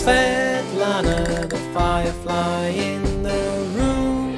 Svetlana, the firefly in the room.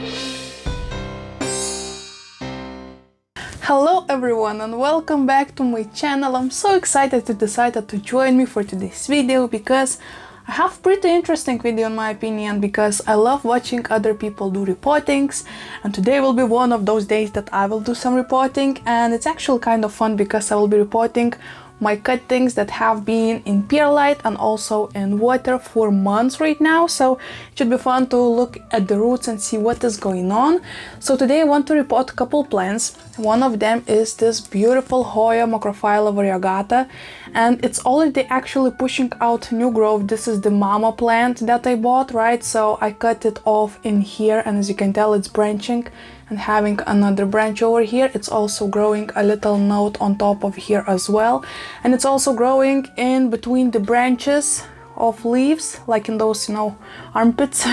Hello everyone and welcome back to my channel. I'm so excited you decided to join me for today's video because I have pretty interesting video in my opinion, because I love watching other people do repottings, and today will be one of those days that I will do some repotting, and it's actually kind of fun because I will be repotting my cuttings that have been in perlite and also in water for months right now, so it should be fun to look at the roots and see what is going on. So today I want to repot a couple plants. One of them is this beautiful Hoya Macrophylla variegata, and it's already actually pushing out new growth. This is the mama plant that I bought, right? So I cut it off in here, and as you can tell it's branching and having another branch over here. It's also growing a little node on top of here as well, and it's also growing in between the branches of leaves, like in those, you know, armpits.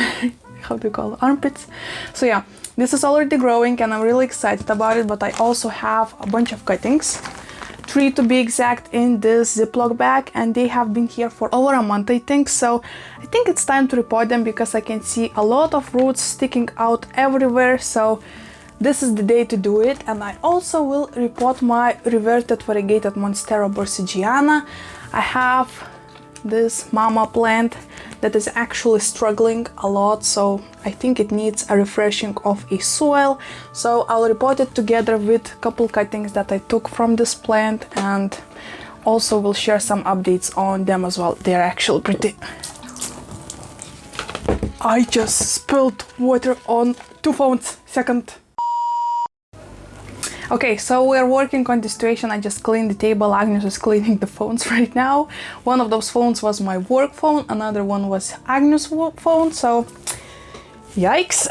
How do you call it? Armpits. So yeah, this is already growing and I'm really excited about it, but I also have a bunch of cuttings, 3 to be exact, in this Ziploc bag, and they have been here for over a month I think. So I think it's time to repot them because I can see a lot of roots sticking out everywhere, so this is the day to do it. And I also will repot my reverted variegated Monstera borsigiana. I have this mama plant that is actually struggling a lot, so I think it needs a refreshing of a soil. So I'll repot it together with a couple cuttings that I took from this plant, and also will share some updates on them as well. They're actually pretty... I just spilled water on 2 phones. Second. Okay, so we're working on the situation. I just cleaned the table. Agnes is cleaning the phones right now. One of those phones was my work phone, another one was Agnes' phone, so yikes.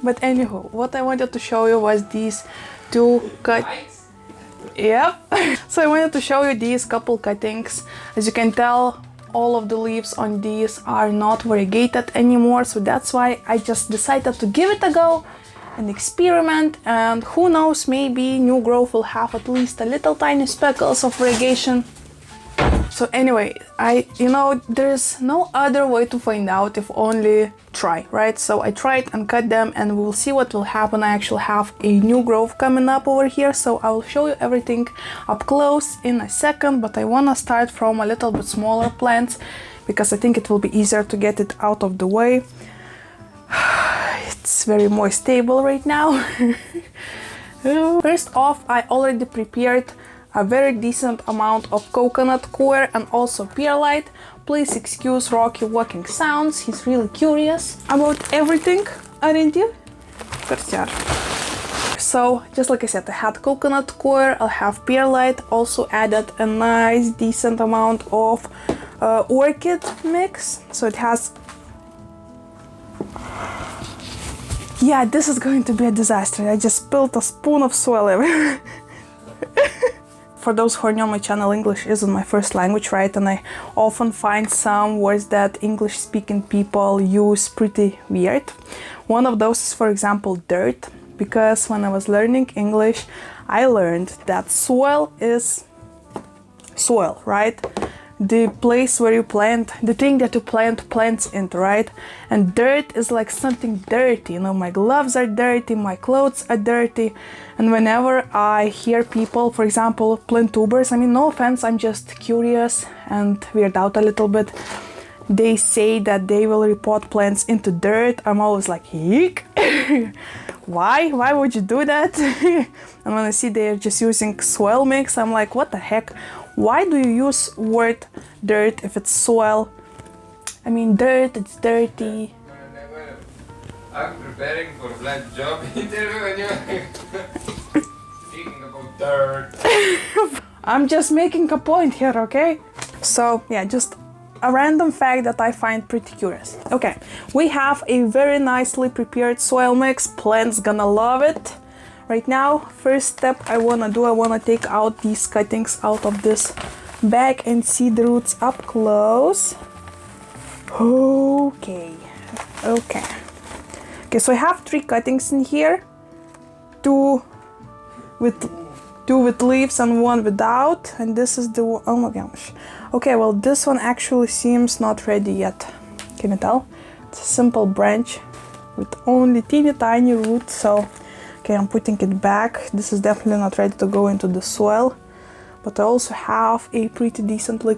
But anywho, what I wanted to show you was these 2 Yep. So I wanted to show you these couple cuttings. As you can tell, all of the leaves on these are not variegated anymore, so that's why I just decided to give it a go and experiment, and who knows, maybe new growth will have at least a little tiny speckles of variegation. So anyway, there's no other way to find out if only try, right? So I tried and cut them, and we'll see what will happen. I actually have a new growth coming up over here, so I'll show you everything up close in a second, but I want to start from a little bit smaller plants because I think it will be easier to get it out of the way. It's very moist table right now. First off, I already prepared a very decent amount of coconut coir and also perlite. Please excuse Rocky walking sounds, he's really curious about everything, aren't you? So, just like I said, I had coconut coir, I'll have perlite, also added a nice decent amount of orchid mix. So it has... Yeah, this is going to be a disaster. I just spilled a spoon of soil everywhere. For those who are new on my channel, English isn't my first language, right? And I often find some words that English-speaking people use pretty weird. One of those is, for example, dirt, because when I was learning English, I learned that soil is soil, right? The place where you plant, the thing that you plant plants into, right? And dirt is like something dirty, you know, my gloves are dirty, my clothes are dirty. And whenever I hear people, for example, plant tubers, I mean, no offense, I'm just curious and weirded out a little bit. They say that they will repot plants into dirt. I'm always like, eek. Why? Why would you do that? And when I see they're just using soil mix, I'm like, what the heck? Why do you use word dirt if it's soil? I mean, dirt, it's dirty. I'm preparing for a blind job interview and you're speaking about dirt. I'm just making a point here, okay? So, yeah, just a random fact that I find pretty curious. Okay, we have a very nicely prepared soil mix. Plants gonna love it. Right now, first step I wanna take out these cuttings out of this bag and see the roots up close. Okay, so I have 3 cuttings in here, 2 with leaves and 1 without, and this is the one, oh my gosh. Okay, well, this one actually seems not ready yet. Can you tell? It's a simple branch with only teeny tiny roots. So, okay, I'm putting it back. This is definitely not ready to go into the soil. But I also have a pretty decently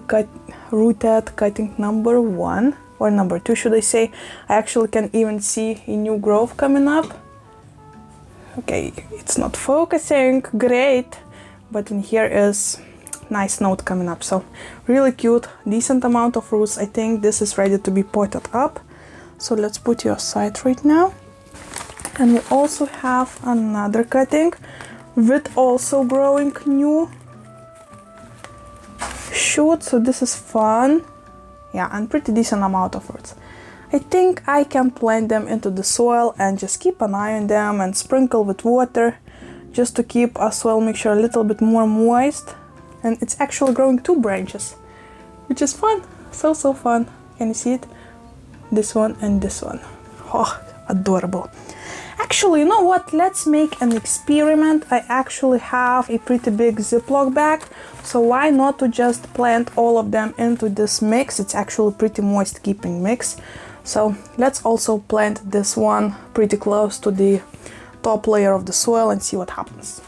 rooted cutting number 1, or number 2 should I say. I actually can even see a new growth coming up. Okay, it's not focusing, great, but in here is nice note coming up. So really cute, decent amount of roots. I think this is ready to be potted up. So let's put you aside right now. And we also have another cutting with also growing new shoot, so this is fun. Yeah, and pretty decent amount of roots. I think I can plant them into the soil and just keep an eye on them and sprinkle with water just to keep our soil mixture a little bit more moist. And it's actually growing 2 branches, which is fun. So fun. Can you see it? This one and this one. Oh, adorable. Actually, you know what? Let's make an experiment. I actually have a pretty big Ziploc bag, so why not to just plant all of them into this mix? It's actually pretty moist keeping mix. So let's also plant this one pretty close to the top layer of the soil and see what happens.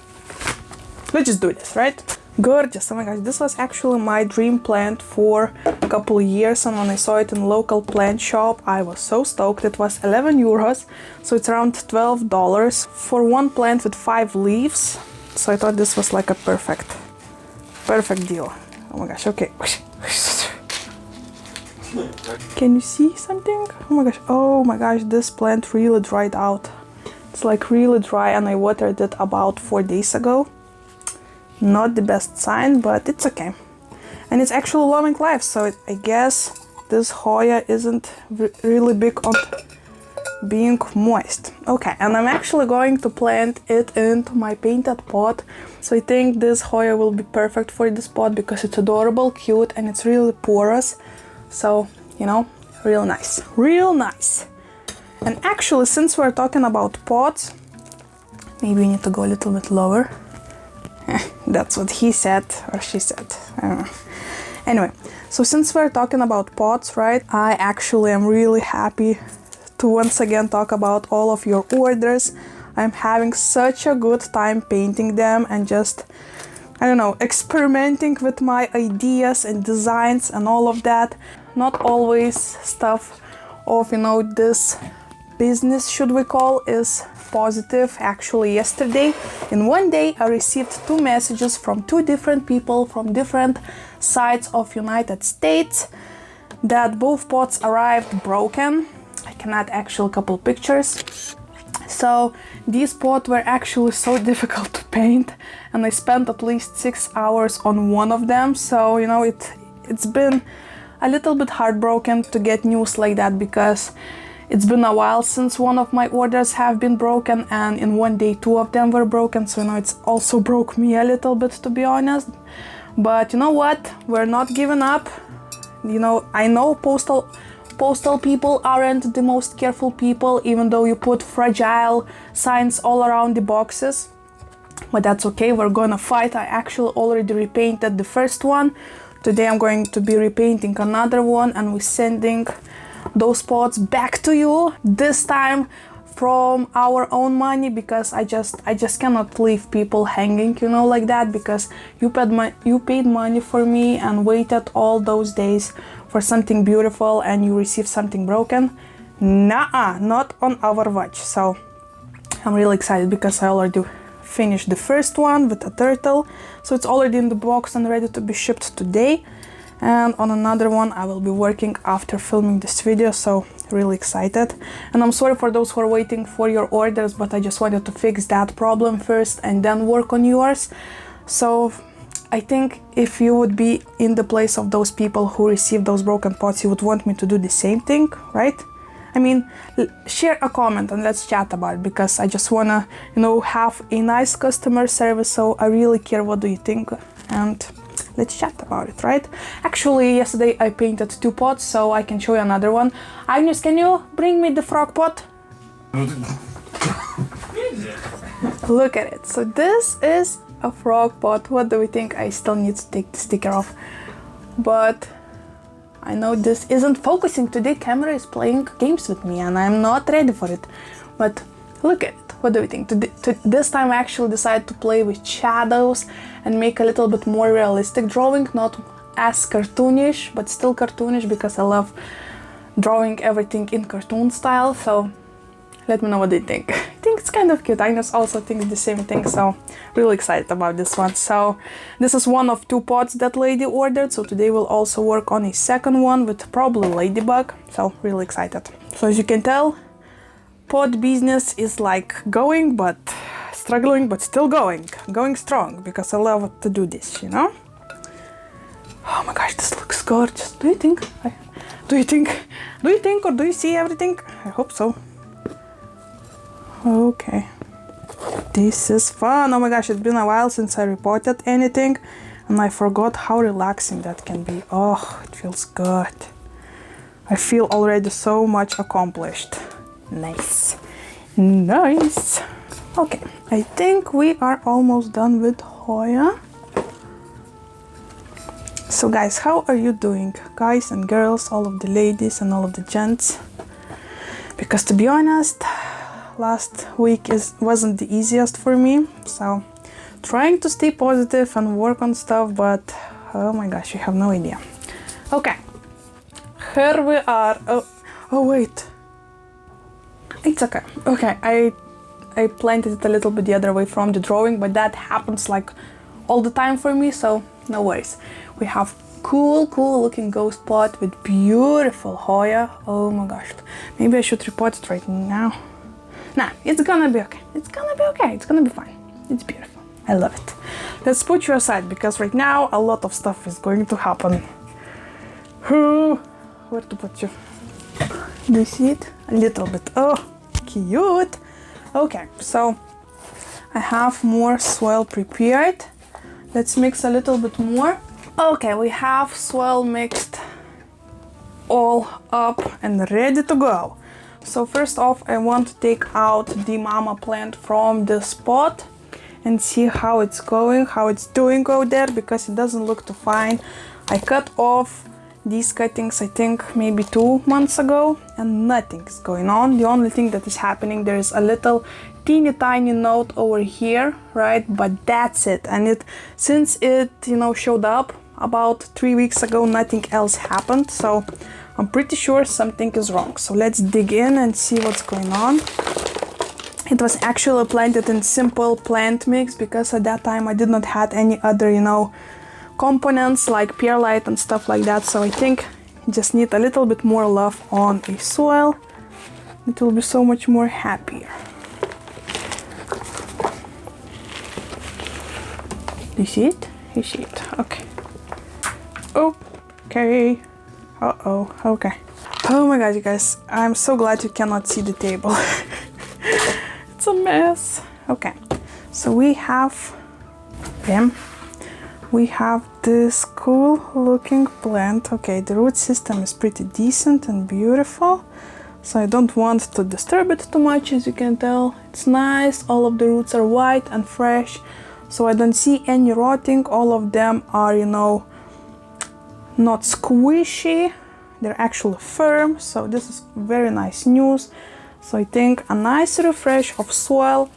Let's just do this, right? Gorgeous. Oh my gosh, this was actually my dream plant for a couple of years, and when I saw it in a local plant shop, I was so stoked. It was 11 euros, so it's around $12 for one plant with 5 leaves. So I thought this was like a perfect deal. Oh my gosh, okay. Can you see something? Oh my gosh, this plant really dried out. It's like really dry, and I watered it about 4 days ago. Not the best sign, but it's okay. And it's actually loving life, so I guess this Hoya isn't really big on being moist. Okay, and I'm actually going to plant it into my painted pot. So I think this Hoya will be perfect for this pot because it's adorable, cute, and it's really porous. So, you know, real nice. Real nice. And actually, since we're talking about pots, maybe we need to go a little bit lower. That's what he said, or she said. I don't know. Anyway, so since we're talking about pots, right, I actually am really happy to once again talk about all of your orders. I'm having such a good time painting them and just, I don't know, experimenting with my ideas and designs and all of that. Not always stuff of, you know, this business, should we call, is positive. Actually, yesterday in one day I received 2 messages from 2 different people from different sides of United States that both pots arrived broken. I can add actually a couple pictures. So these pots were actually so difficult to paint, and I spent at least 6 hours on one of them. So, you know, it's been a little bit heartbroken to get news like that, because it's been a while since one of my orders have been broken, and in one day 2 of them were broken. So, you know, it's also broke me a little bit, to be honest. But you know what? We're not giving up. You know, I know postal people aren't the most careful people, even though you put fragile signs all around the boxes. But that's okay, we're gonna fight. I actually already repainted the first one. Today I'm going to be repainting another one, and we're sending those pots back to you, this time from our own money, because I just cannot leave people hanging, you know, like that, because you paid money for me and waited all those days for something beautiful, and you receive something broken. Nuh-uh, not on our watch. So I'm really excited because I already finished the first one with a turtle, so it's already in the box and ready to be shipped today. And on another one I will be working after filming this video, so really excited. And I'm sorry for those who are waiting for your orders, but I just wanted to fix that problem first and then work on yours. So I think if you would be in the place of those people who receive those broken pots, you would want me to do the same thing, right? I mean, share a comment and let's chat about it, because I just wanna, you know, have a nice customer service. So I really care what do you think, and let's chat about it, right? Actually, yesterday I painted 2 pots, so I can show you another one. Agnes, can you bring me the frog pot? Look at it. So this is a frog pot. What do we think? I still need to take the sticker off, but I know this isn't focusing today, camera is playing games with me and I'm not ready for it. But look at it. What do you think? This time I actually decided to play with shadows and make a little bit more realistic drawing, not as cartoonish, but still cartoonish because I love drawing everything in cartoon style. So let me know what you think. I think it's kind of cute. Agnes also thinks the same thing, so really excited about this one. So this is one of 2 pots that lady ordered, so today we'll also work on a second one with probably ladybug, so really excited. So as you can tell, pot business is like going, but struggling, but still going strong, because I love to do this, you know? Oh my gosh, this looks gorgeous. Do you think, or do you see everything? I hope so. Okay. This is fun. Oh my gosh, it's been a while since I reported anything, and I forgot how relaxing that can be. Oh, it feels good. I feel already so much accomplished. Nice. Nice. Okay, I think we are almost done with Hoya. So guys, how are you doing? Guys and girls, all of the ladies and all of the gents. Because to be honest, last week wasn't the easiest for me. So trying to stay positive and work on stuff, but oh my gosh, you have no idea. Okay, here we are. Oh wait. It's okay. Okay, I planted it a little bit the other way from the drawing, but that happens like all the time for me, so no worries. We have cool looking ghost pot with beautiful Hoya. Oh my gosh, maybe I should repot it right now. Nah, it's gonna be okay. It's gonna be okay. It's gonna be fine. It's beautiful. I love it. Let's put you aside, because right now a lot of stuff is going to happen. Where to put you? Do you see it? A little bit. Oh, cute. Okay, so I have more soil prepared. Let's mix a little bit more. Okay, we have soil mixed all up and ready to go. So first off, I want to take out the mama plant from this pot and see how it's going, how it's doing out there, because it doesn't look too fine. I cut off these cuttings, I think maybe 2 months ago, and nothing is going on. The only thing that is happening, there is a little teeny tiny note over here, right? But that's it. And since it, you know, showed up about 3 weeks ago, nothing else happened. So I'm pretty sure something is wrong. So let's dig in and see what's going on. It was actually planted in simple plant mix, because at that time I did not have any other, you know, components like perlite and stuff like that. So I think you just need a little bit more love on a soil. It will be so much more happier. Do you see it? You see it. Okay. Okay. Uh-oh. Okay. Oh my god, you guys. I'm so glad you cannot see the table. It's a mess. Okay. So we have them. We have this cool looking plant. Okay, the root system is pretty decent and beautiful. So I don't want to disturb it too much, as you can tell. It's nice. All of the roots are white and fresh. So I don't see any rotting. All of them are, you know, not squishy. They're actually firm. So this is very nice news. So I think a nice refresh of soil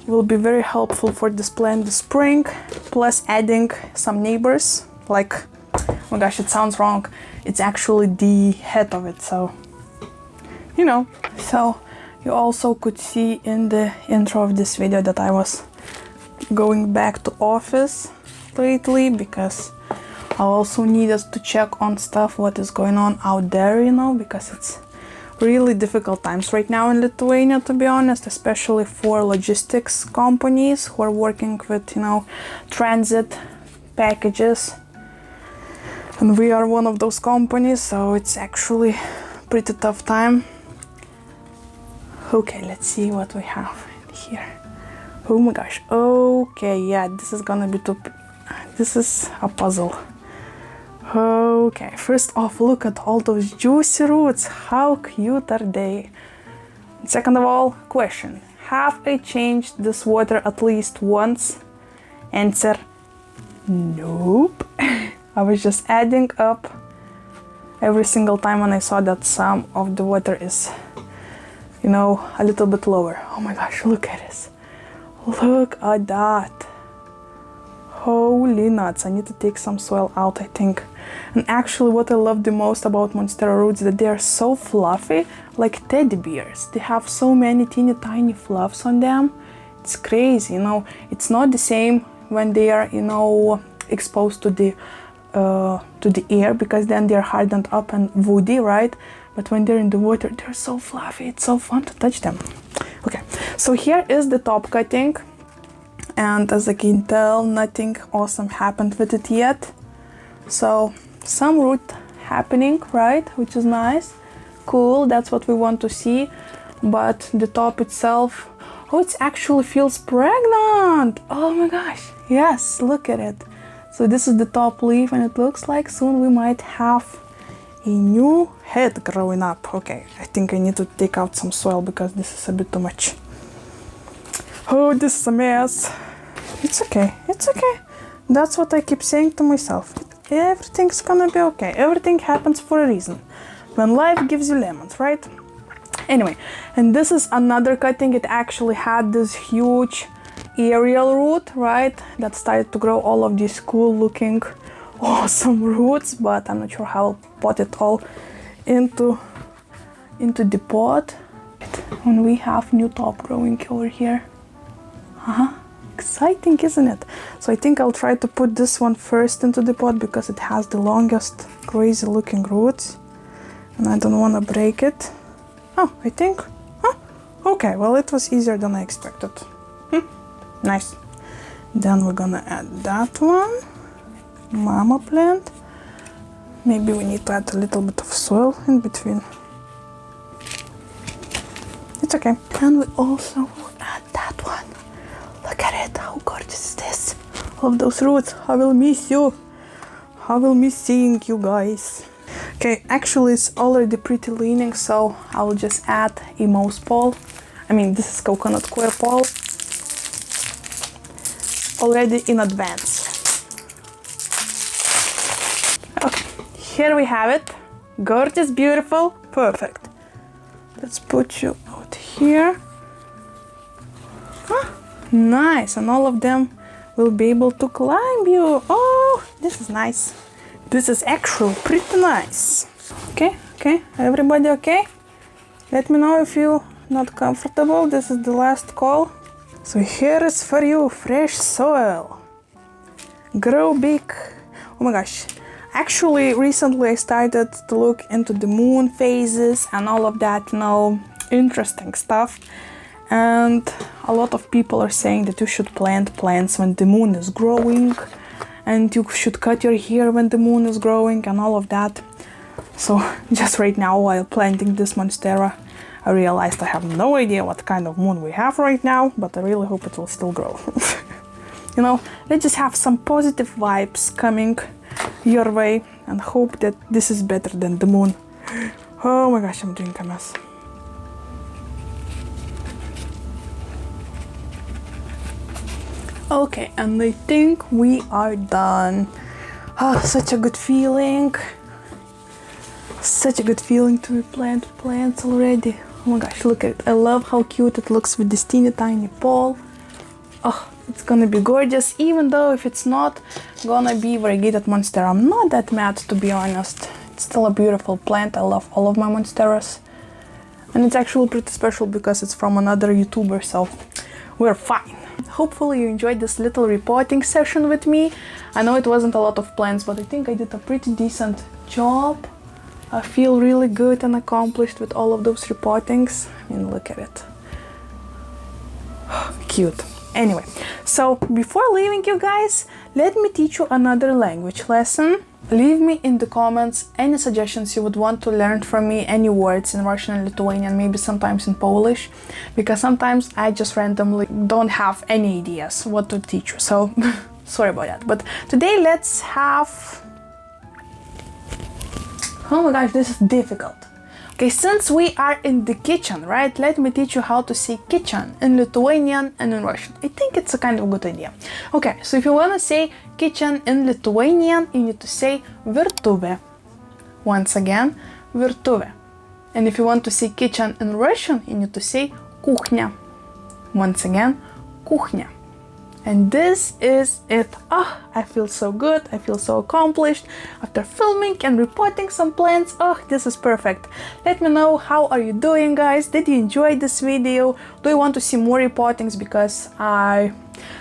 will be very helpful for this plant this spring, plus adding some neighbors, like, oh my gosh, it sounds wrong, it's actually the head of it, so, you know. So you also could see in the intro of this video that I was going back to office lately, because I also needed to check on stuff, what is going on out there, you know, because it's really difficult times right now in Lithuania, to be honest, especially for logistics companies who are working with, you know, transit packages. And we are one of those companies, so it's actually pretty tough time. Okay, let's see what we have here. Oh my gosh. Okay, yeah, this is gonna be this is a puzzle. Okay, first off, look at all those juicy roots. How cute are they? Second of all, question. Have I changed this water at least once? Answer, nope. I was just adding up every single time when I saw that some of the water is, you know, a little bit lower. Oh my gosh, look at this. Look at that. Holy nuts, I need to take some soil out, I think. And actually what I love the most about Monstera roots, that they are so fluffy, like teddy bears. They have so many teeny tiny fluffs on them. It's crazy, you know. It's not the same when they are, you know, exposed to the air, because then they're hardened up and woody, right? But when they're in the water, they're so fluffy. It's so fun to touch them. Okay, so here is the top cutting. And as I can tell, nothing awesome happened with it yet. So some root happening, right? Which is nice. Cool, that's what we want to see. But the top itself, oh, it actually feels pregnant. Oh my gosh, yes, look at it. So this is the top leaf, and it looks like soon we might have a new head growing up. Okay, I think I need to take out some soil because this is a bit too much. Oh, this is a mess. It's okay, it's okay. That's what I keep saying to myself. Everything's gonna be okay. Everything happens for a reason. When life gives you lemons, right? Anyway, and this is another cutting. It actually had this huge aerial root, right? That started to grow all of these cool looking awesome roots, but I'm not sure how I'll pot it all into the pot. And we have new top growing over here. Exciting, isn't it? So I think I'll try to put this one first into the pot because it has the longest crazy looking roots and I don't want to break it. Oh, I think, okay, well, it was easier than I expected. Nice. Then we're gonna add that one, mama plant. Maybe we need to add a little bit of soil in between. It's okay. And we also will add that one. Look at it, how gorgeous is this? Love those roots. I will miss you. I will miss seeing you guys. Okay, actually it's already pretty leaning, so I will just add a moss pole. I mean, this is coconut coir pole. Already in advance. Okay, here we have it. Gorgeous, beautiful, perfect. Let's put you out here. Nice, and all of them will be able to climb you. Oh, this is nice. This is actually pretty nice. Okay, everybody okay? Let me know if you're not comfortable. This is the last call. So here is for you, fresh soil. Grow big. Oh my gosh. Actually, recently I started to look into the moon phases and all of that, you know, interesting stuff. And a lot of people are saying that you should plant plants when the moon is growing, and you should cut your hair when the moon is growing and all of that. So just right now, while planting this Monstera, I realized I have no idea what kind of moon we have right now, but I really hope it will still grow. You know, let's just have some positive vibes coming your way and hope that this is better than the moon. Oh my gosh, I'm doing a mess. Okay, and I think we are done. Oh, such a good feeling. Such a good feeling to replant plants already. Oh my gosh, look at it. I love how cute it looks with this teeny tiny pole. Oh, it's gonna be gorgeous, even though if it's not gonna be variegated Monstera. I'm not that mad, to be honest. It's still a beautiful plant. I love all of my Monsteras. And it's actually pretty special because it's from another YouTuber, so we're fine. Hopefully you enjoyed this little repotting session with me. I know it wasn't a lot of plants, but I think I did a pretty decent job. I feel really good and accomplished with all of those repottings. I mean, look at it. Cute. Anyway, so before leaving you guys, let me teach you another language lesson. Leave me in the comments any suggestions you would want to learn from me, any words in Russian and Lithuanian, maybe sometimes in Polish, because sometimes I just randomly don't have any ideas what to teach you, so sorry about that. But today let's have... Oh my gosh, this is difficult. Okay, since we are in the kitchen, right, let me teach you how to say kitchen in Lithuanian and in Russian. I think it's a kind of good idea. Okay, so if you want to say kitchen in Lithuanian, you need to say virtuvė. Once again, virtuvė. And if you want to say kitchen in Russian, you need to say кухня. Once again, кухня. And this is it. Oh, I feel so good. I feel so accomplished after filming and repotting some plants. Oh, this is perfect. Let me know how are you doing, guys. Did you enjoy this video? Do you want to see more repottings? Because I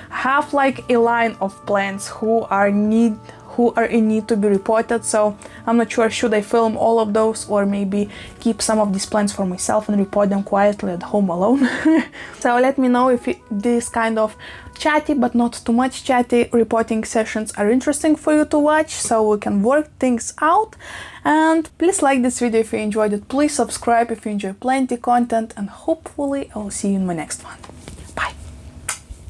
have like a line of plants who are in need to be repotted, so I'm not sure should I film all of those or maybe keep some of these plants for myself and repot them quietly at home alone. So let me know if this kind of chatty but not too much chatty repotting sessions are interesting for you to watch, so we can work things out. And please like this video if you enjoyed it, please subscribe if you enjoy plenty content, and hopefully I'll see you in my next one.